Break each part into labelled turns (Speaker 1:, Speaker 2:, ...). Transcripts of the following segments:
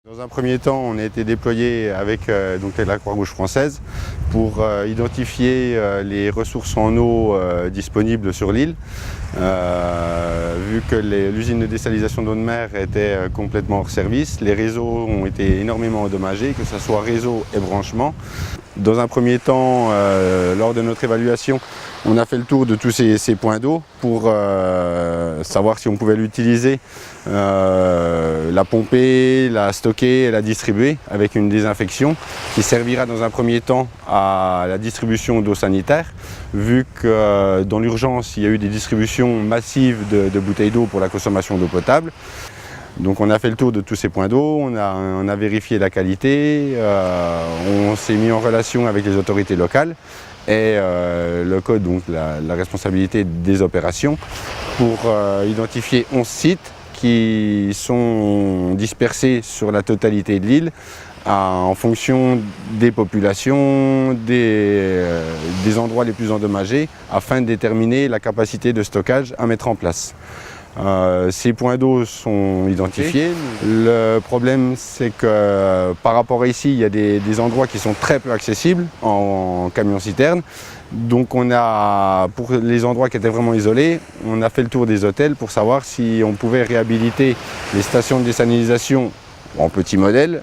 Speaker 1: Dans un premier temps, on a été déployé avec la Croix-Rouge française pour identifier les ressources en eau disponibles sur l'île. Vu que l'usine de désalisation d'eau de mer était complètement hors service, les réseaux ont été énormément endommagés, que ce soit réseau et branchement. Dans un premier temps, lors de notre évaluation, on a fait le tour de tous ces points d'eau pour savoir si on pouvait l'utiliser, la pomper, la stocker et la distribuer avec une désinfection qui servira dans un premier temps à la distribution d'eau sanitaire, vu que dans l'urgence il y a eu des distributions massives de bouteilles d'eau pour la consommation d'eau potable. Donc on a fait le tour de tous ces points d'eau, on a vérifié la qualité, on s'est mis en relation avec les autorités locales et le code, donc la responsabilité des opérations, pour identifier 11 sites qui sont dispersés sur la totalité de l'île en fonction des populations, des endroits les plus endommagés, afin de déterminer la capacité de stockage à mettre en place. Ces points d'eau sont identifiés. Le problème, c'est que par rapport à ici, il y a des endroits qui sont très peu accessibles en camion-citerne. Donc on a, pour les endroits qui étaient vraiment isolés, on a fait le tour des hôtels pour savoir si on pouvait réhabiliter les stations de désalinisation en petit modèle,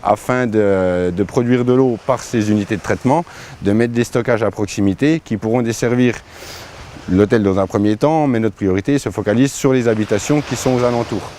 Speaker 1: afin de produire de l'eau par ces unités de traitement, de mettre des stockages à proximité qui pourront desservir l'hôtel dans un premier temps, mais notre priorité se focalise sur les habitations qui sont aux alentours.